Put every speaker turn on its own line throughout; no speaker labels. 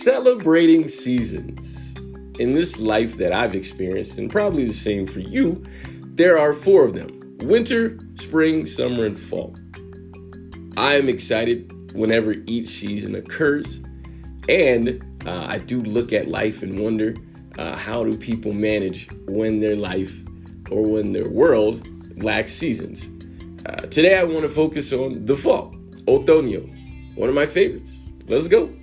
Celebrating seasons. In this life that I've experienced, and probably the same for you, there are four of them: winter, spring, summer, and fall. I am excited whenever each season occurs, and I do look at life and wonder, how do people manage when their life or when their world lacks seasons? Today I want to focus on the fall, Otoño, one of my favorites. Let's go.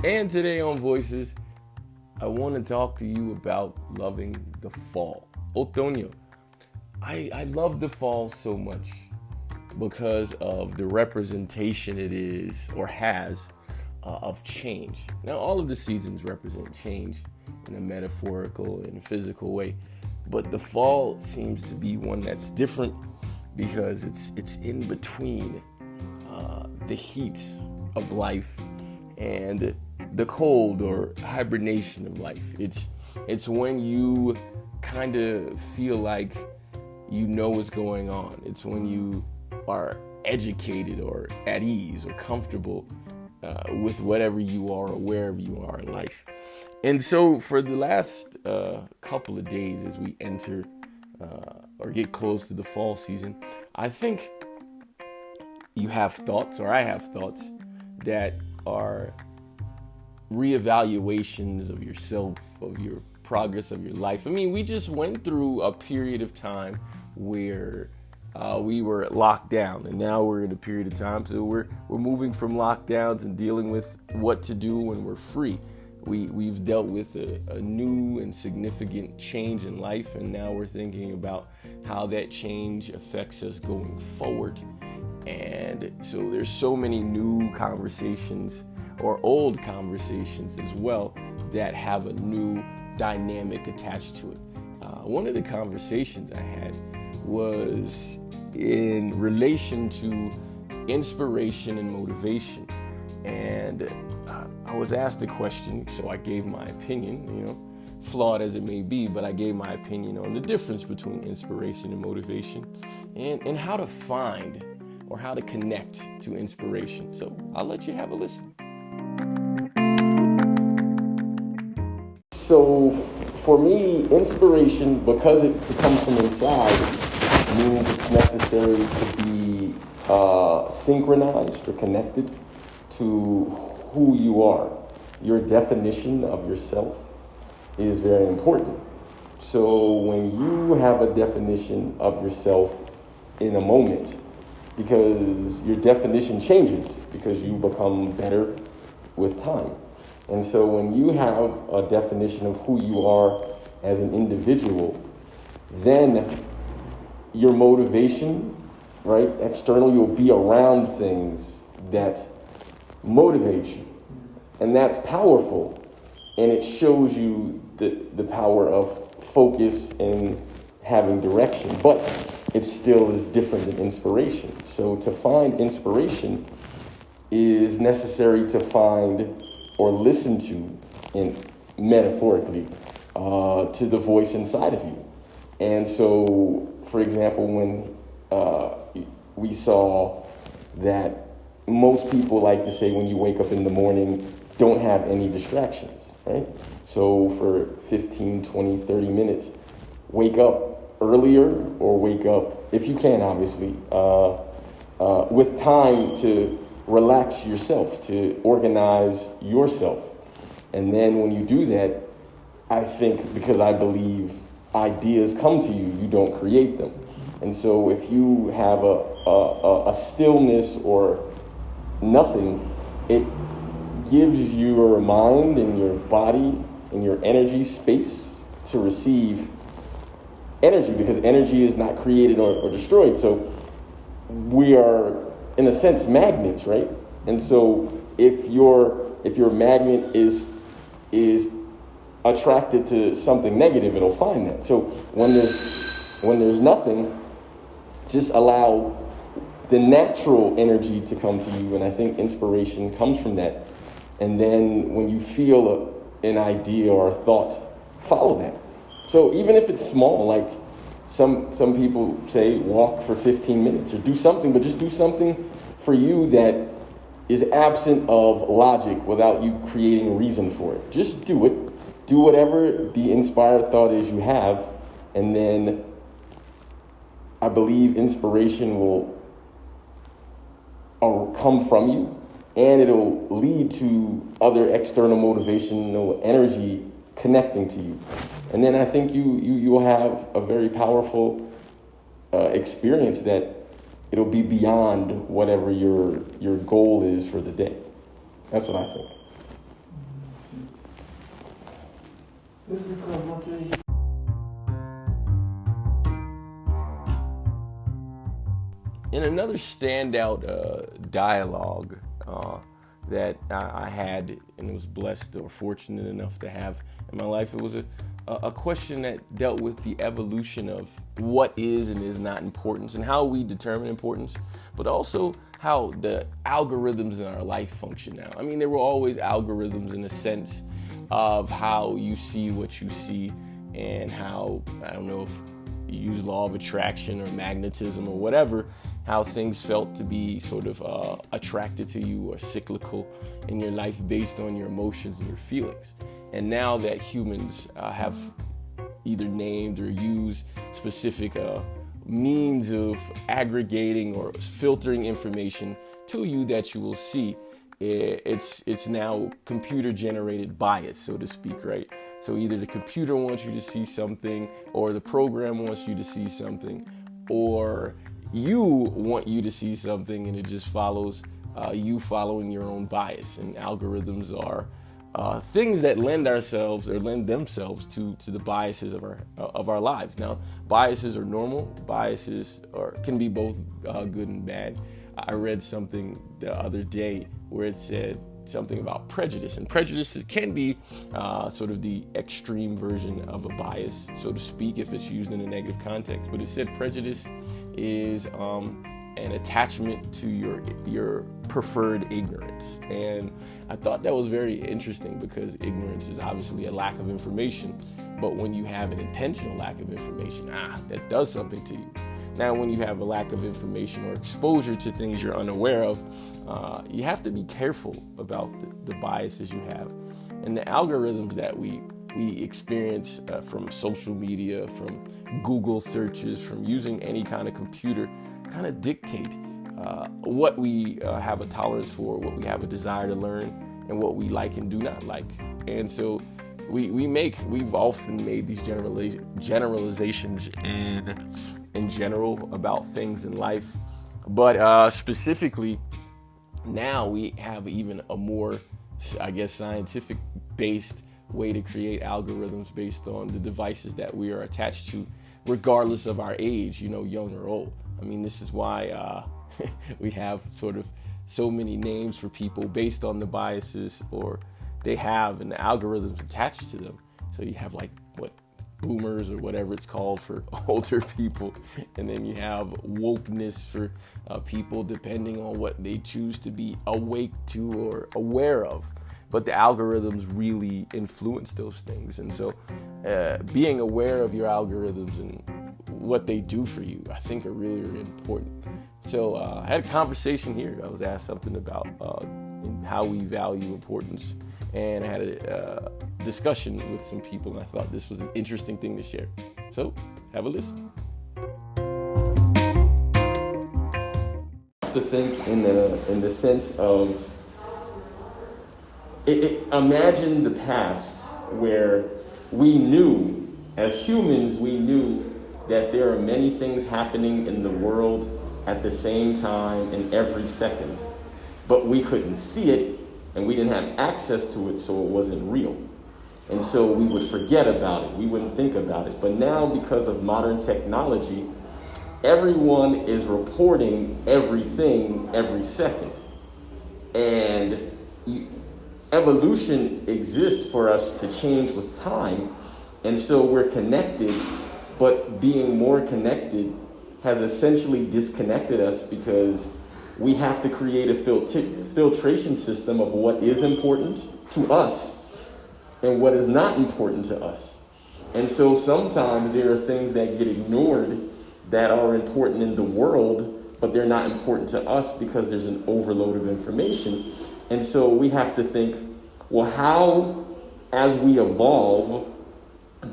And today on Voices, I want to talk to you about loving the fall, Otoño. I love the fall so much because of the representation it is or has of change. Now, all of the seasons represent change in a metaphorical and physical way, but the fall seems to be one that's different because it's in between the heat of life and the cold or hibernation of life. It's when you kind of feel like you know what's going on. It's when you are educated or at ease or comfortable with whatever you are or wherever you are in life. And so for the last couple of days as we enter or get close to the fall season, I think you have thoughts, or I have thoughts, that are reevaluations of yourself, of your progress of your life. I mean, we just went through a period of time where we were locked down, and now we're in a period of time, so we're moving from lockdowns and dealing with what to do when we're free. We've dealt with a new and significant change in life, and now we're thinking about how that change affects us going forward. And so there's so many new conversations or old conversations as well that have a new dynamic attached to it. One of the conversations I had was in relation to inspiration and motivation. And I was asked a question, so I gave my opinion, flawed as it may be, but I gave my opinion on the difference between inspiration and motivation and how to find or how to connect to inspiration. So I'll let you have a listen. So for me, inspiration, because it comes from inside, means it's necessary to be synchronized or connected to who you are. Your definition of yourself is very important. So when you have a definition of yourself in a moment, because your definition changes because you become better with time. And so when you have a definition of who you are as an individual, then your motivation, right, externally, you'll be around things that motivate you. And that's powerful. And it shows you the power of focus and having direction. But it still is different than inspiration. So to find inspiration is necessary to find or listen to, and metaphorically, to the voice inside of you. And so, for example, when we saw that most people like to say when you wake up in the morning, don't have any distractions, right? So for 15, 20, 30 minutes, wake up earlier or wake up, if you can, obviously, with time to relax yourself, to organize yourself. And then when you do that, I think, because I believe ideas come to you, you don't create them. And so if you have a stillness or nothing, it gives your mind and your body and your energy space to receive energy, because energy is not created or destroyed. So we are, in a sense, magnets, right? And so if your magnet is attracted to something negative, it'll find that. So when there's nothing, just allow the natural energy to come to you, and I think inspiration comes from that. And then when you feel an idea or a thought, follow that. So even if it's small, like Some people say walk for 15 minutes or do something, but just do something for you that is absent of logic without you creating a reason for it. Just do it. Do whatever the inspired thought is you have, and then I believe inspiration will come from you, and it'll lead to other external motivational energy connecting to you. And then I think you will have a very powerful experience that it'll be beyond whatever your goal is for the day. That's what I think. In another standout dialogue that I had and was blessed or fortunate enough to have in my life, it was a question that dealt with the evolution of what is and is not importance and how we determine importance, but also how the algorithms in our life function now. I mean, there were always algorithms in the sense of how you see what you see and how, I don't know if you use law of attraction or magnetism or whatever, how things felt to be sort of attracted to you or cyclical in your life based on your emotions and your feelings. And now that humans have either named or used specific means of aggregating or filtering information to you that you will see, it's now computer-generated bias, so to speak, right? So either the computer wants you to see something, or the program wants you to see something, or you want you to see something, and it just follows you following your own bias. And algorithms are things that lend themselves to the biases of our lives. Now, biases are normal. Biases can be both good and bad. I read something the other day where it said something about prejudice, and prejudice can be sort of the extreme version of a bias, so to speak, if it's used in a negative context. But it said prejudice is an attachment to your preferred ignorance. And I thought that was very interesting, because ignorance is obviously a lack of information, but when you have an intentional lack of information, that does something to you. Now, when you have a lack of information or exposure to things you're unaware of, you have to be careful about the biases you have. And the algorithms that we experience from social media, from Google searches, from using any kind of computer, kind of dictate what we have a tolerance for, what we have a desire to learn, and what we like and do not like. And so we've often made these generalizations in general about things in life, but specifically now we have even a more, I guess, scientific-based way to create algorithms based on the devices that we are attached to, regardless of our age, young or old. I mean, this is why we have sort of so many names for people based on the biases or they have and the algorithms attached to them. So you have boomers or whatever it's called for older people, and then you have wokeness for people depending on what they choose to be awake to or aware of. But the algorithms really influence those things. And so being aware of your algorithms and what they do for you, I think are really, really important. So I had a conversation here. I was asked something about how we value importance. And I had a discussion with some people, and I thought this was an interesting thing to share. So have a listen. To think in the sense of imagine the past where we knew, as humans, we knew that there are many things happening in the world at the same time in every second, but we couldn't see it and we didn't have access to it, so it wasn't real. And so we would forget about it. We wouldn't think about it. But now, because of modern technology, everyone is reporting everything every second. And evolution exists for us to change with time. And so we're connected, but being more connected has essentially disconnected us, because we have to create a filtration system of what is important to us and what is not important to us. And so sometimes there are things that get ignored that are important in the world, but they're not important to us because there's an overload of information. And so we have to think, well, how, as we evolve,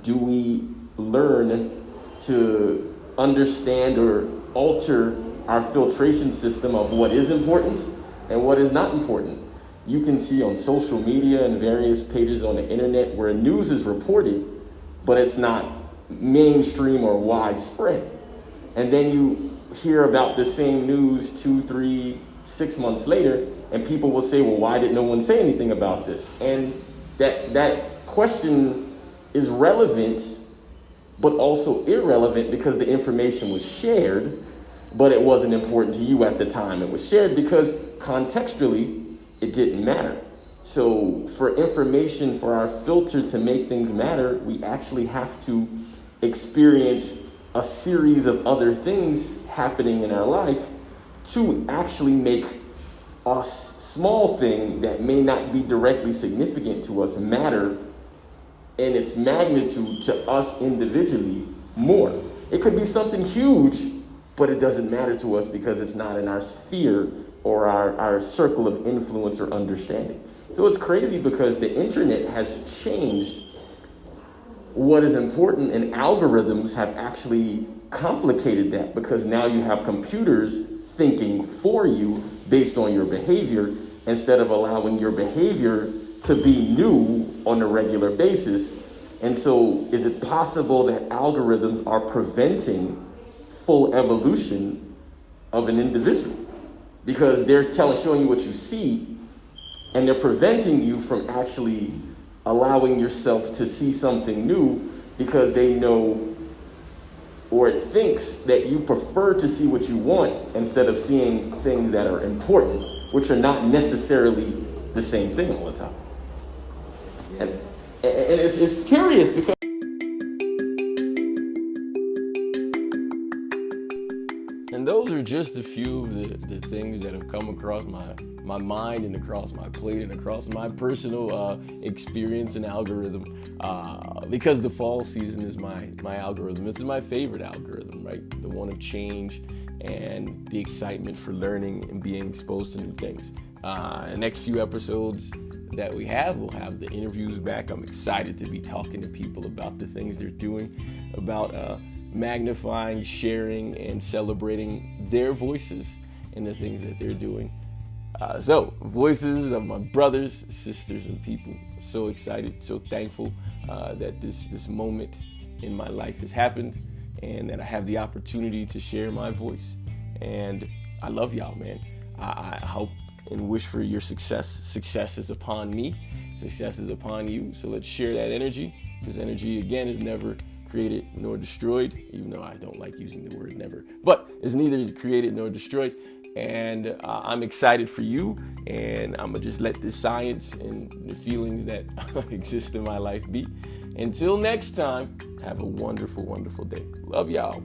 do we learn to understand or alter our filtration system of what is important and what is not important? You can see on social media and various pages on the internet where news is reported, but it's not mainstream or widespread. And then you hear about the same news 2, 3, 6 months later, and people will say, well, why did no one say anything about this? And that question is relevant, but also irrelevant because the information was shared, but it wasn't important to you at the time it was shared because contextually it didn't matter. So for information, for our filter to make things matter, we actually have to experience a series of other things happening in our life to actually make a small thing that may not be directly significant to us matter in its magnitude to us individually more. It could be something huge, but it doesn't matter to us because it's not in our sphere or our circle of influence or understanding. So it's crazy because the internet has changed what is important, and algorithms have actually complicated that because now you have computers thinking for you based on your behavior instead of allowing your behavior to be new on a regular basis. And so is it possible that algorithms are preventing full evolution of an individual? Because they're showing you what you see, and they're preventing you from actually allowing yourself to see something new because they know, or it thinks that you prefer to see what you want instead of seeing things that are important, which are not necessarily the same thing all the time. And it's curious because and those are just a few of the things that have come across my mind and across my plate and across my personal experience and algorithm. Because the fall season is my algorithm. It's my favorite algorithm, right? The one of change and the excitement for learning and being exposed to new things. The next few episodes that we'll have the interviews back. I'm excited to be talking to people about the things they're doing, about magnifying, sharing, and celebrating their voices and the things that they're doing. So, voices of my brothers, sisters, and people. So excited, so thankful that this moment in my life has happened and that I have the opportunity to share my voice. And I love y'all, man. I hope and wish for your success. Success is upon me. Success is upon you. So let's share that energy, because energy, again, is never created nor destroyed, even though I don't like using the word never. But it's neither created nor destroyed. And I'm excited for you, and I'm going to just let the science and the feelings that exist in my life be. Until next time, have a wonderful, wonderful day. Love y'all.